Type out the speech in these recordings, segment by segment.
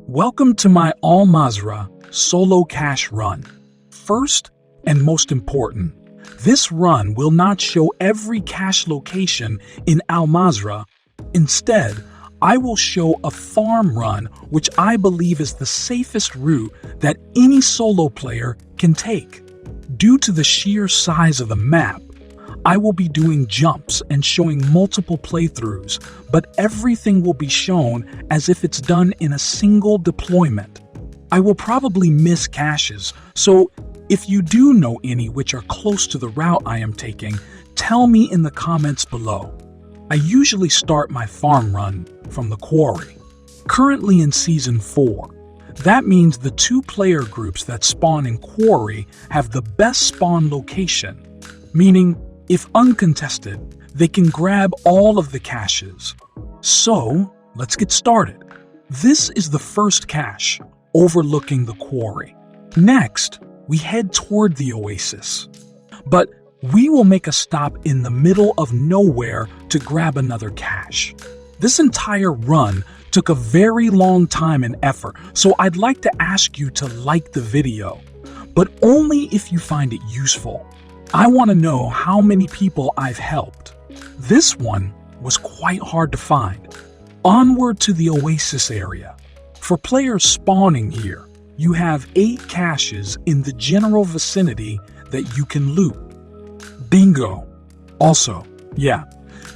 Welcome to my All Mazrah solo cache run. First and most important, this run will not show every cache location in Al Mazrah. Instead, I will show a farm run which I believe is the safest route that any solo player can take. Due to the sheer size of the map, I will be doing jumps and showing multiple playthroughs, but everything will be shown as if it's done in a single deployment. I will probably miss caches, so if you do know any which are close to the route I am taking, tell me in the comments below. I usually start my farm run from the quarry. Currently in Season 4, that means the 2 player groups that spawn in quarry have the best spawn location, meaning if uncontested, they can grab all of the caches. So, let's get started. This is the first cache, overlooking the quarry. Next, we head toward the oasis. But we will make a stop in the middle of nowhere to grab another cache. This entire run took a very long time and effort, so I'd like to ask you to like the video, but only if you find it useful. I want to know how many people I've helped. This one was quite hard to find. Onward to the oasis area. For players spawning here, you have 8 caches in the general vicinity that you can loot. Bingo! Also,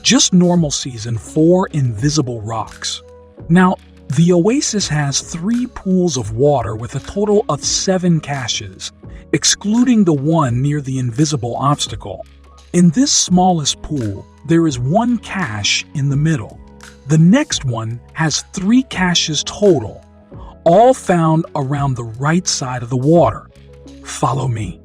just normal Season 4 invisible rocks. Now, the oasis has 3 pools of water with a total of 7 caches, excluding the one near the invisible obstacle. In this smallest pool, there is 1 cache in the middle. The next one has 3 caches total, all found around the right side of the water. Follow me.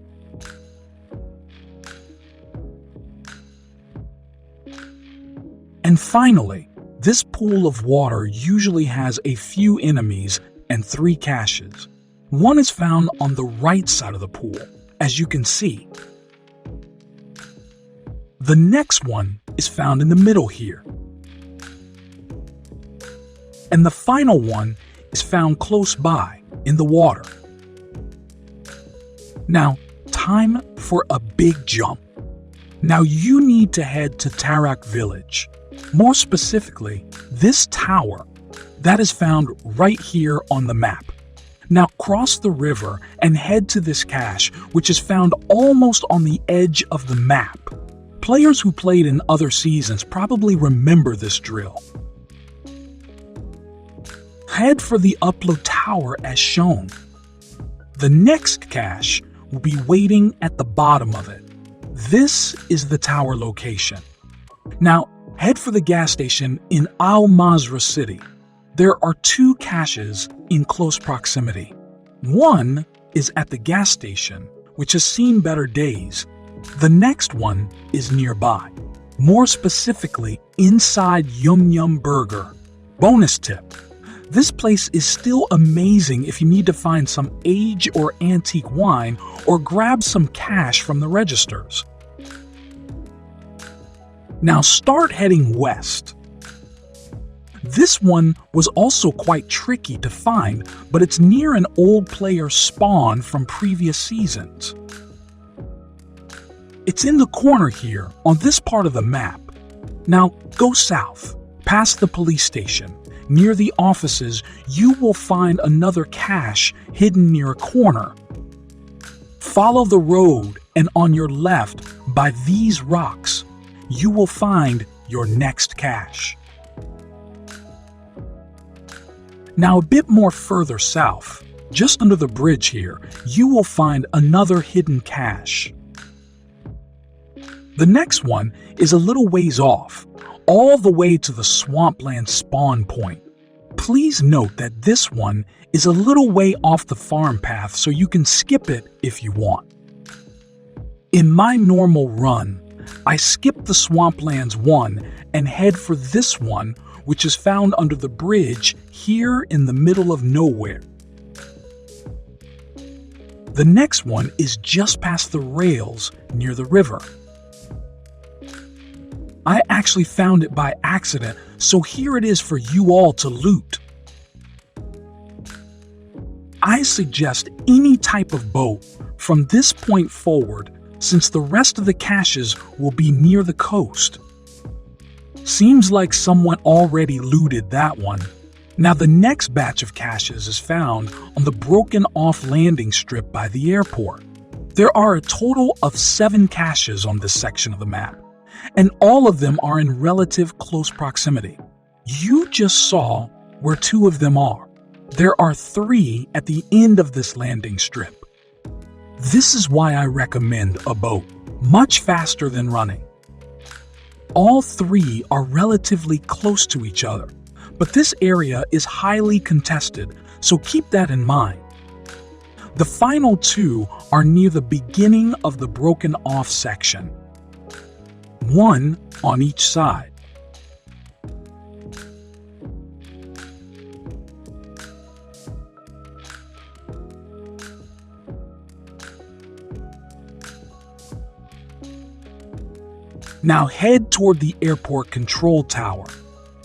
And finally, this pool of water usually has a few enemies and 3 caches. One is found on the right side of the pool, as you can see. The next one is found in the middle here. And the final one is found close by, in the water. Now, time for a big jump. Now you need to head to Tarak Village. More specifically, this tower that is found right here on the map. Now cross the river and head to this cache, which is found almost on the edge of the map. Players who played in other seasons probably remember this drill. Head for the upload tower as shown. The next cache will be waiting at the bottom of it. This is the tower location. Now, head for the gas station in Al Mazrah City. There are 2 caches in close proximity. One is at the gas station, which has seen better days. The next one is nearby, more specifically inside Yum Yum Burger. Bonus tip: this place is still amazing if you need to find some age or antique wine or grab some cash from the registers. Now start heading west. This one was also quite tricky to find, but it's near an old player spawn from previous seasons. It's in the corner here on this part of the map. Now go south, past the police station. Near the offices, you will find another cache hidden near a corner. Follow the road, and on your left, by these rocks, you will find your next cache. Now a bit more further south, just under the bridge here, you will find another hidden cache. The next one is a little ways off, all the way to the swampland spawn point. Please note that this one is a little way off the farm path, so you can skip it if you want. In my normal run, I skip the swamplands one and head for this one, which is found under the bridge here in the middle of nowhere. The next one is just past the rails near the river. I actually found it by accident, so here it is for you all to loot. I suggest any type of boat from this point forward, since the rest of the caches will be near the coast. Seems like someone already looted that one. Now the next batch of caches is found on the broken off landing strip by the airport. There are a total of 7 caches on this section of the map, and all of them are in relative close proximity. You just saw where 2 of them are. There are 3 at the end of this landing strip. This is why I recommend a boat, much faster than running. All 3 are relatively close to each other, but this area is highly contested, so keep that in mind. The final 2 are near the beginning of the broken off section, 1 on each side. Now head toward the airport control tower.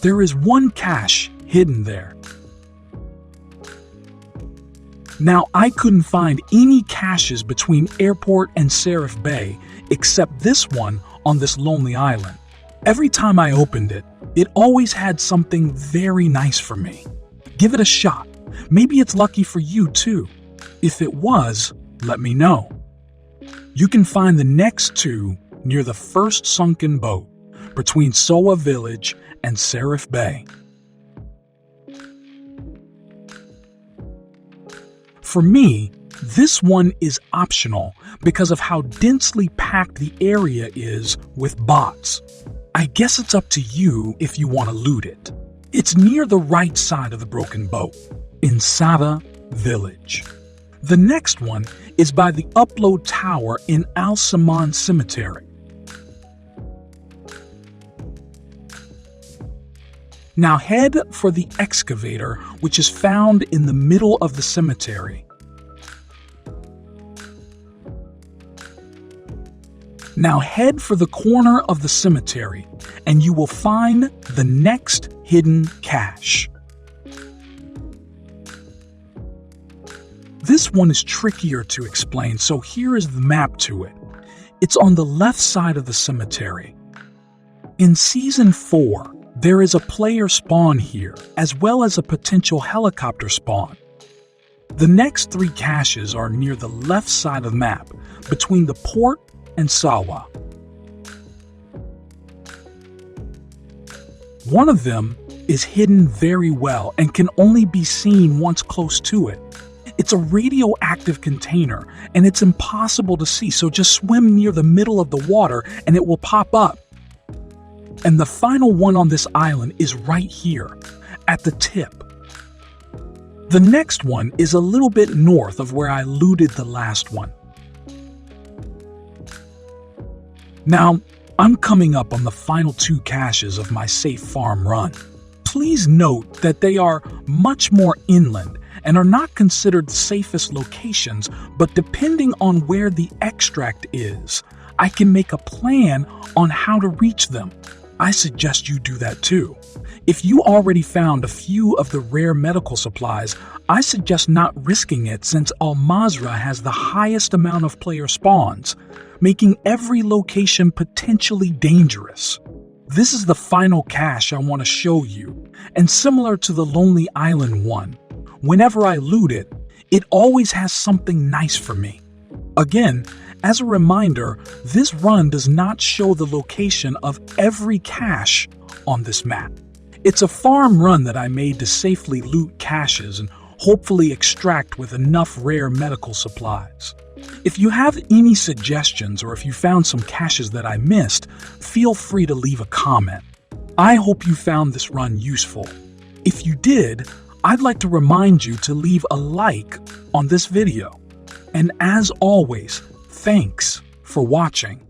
There is 1 cache hidden there. Now I couldn't find any caches between airport and Serif Bay except this one on this lonely island. Every time I opened it, it always had something very nice for me. Give it a shot. Maybe it's lucky for you too. If it was, let me know. You can find the next 2 near the first sunken boat between Soa Village and Serif Bay. For me, this one is optional because of how densely packed the area is with bots. I guess it's up to you if you want to loot it. It's near the right side of the broken boat, in Soa Village. The next one is by the upload tower in Al Saman Cemetery. Now head for the excavator, which is found in the middle of the cemetery. Now head for the corner of the cemetery, and you will find the next hidden cache. This one is trickier to explain, so here is the map to it. It's on the left side of the cemetery. In Season 4, there is a player spawn here, as well as a potential helicopter spawn. The next 3 caches are near the left side of the map, between the port and Sawa. One of them is hidden very well and can only be seen once close to it. It's a radioactive container, and it's impossible to see, so just swim near the middle of the water and it will pop up. And the final one on this island is right here, at the tip. The next one is a little bit north of where I looted the last one. Now, I'm coming up on the final 2 caches of my safe farm run. Please note that they are much more inland and are not considered the safest locations, but depending on where the extract is, I can make a plan on how to reach them. I suggest you do that too. If you already found a few of the rare medical supplies, I suggest not risking it since Mazrah has the highest amount of player spawns, making every location potentially dangerous. This is the final cache I want to show you, and similar to the Lonely Island one, whenever I loot it, it always has something nice for me. Again, as a reminder, this run does not show the location of every cache on this map. It's a farm run that I made to safely loot caches and hopefully extract with enough rare medical supplies. If you have any suggestions or if you found some caches that I missed, feel free to leave a comment. I hope you found this run useful. If you did, I'd like to remind you to leave a like on this video. And as always, thanks for watching.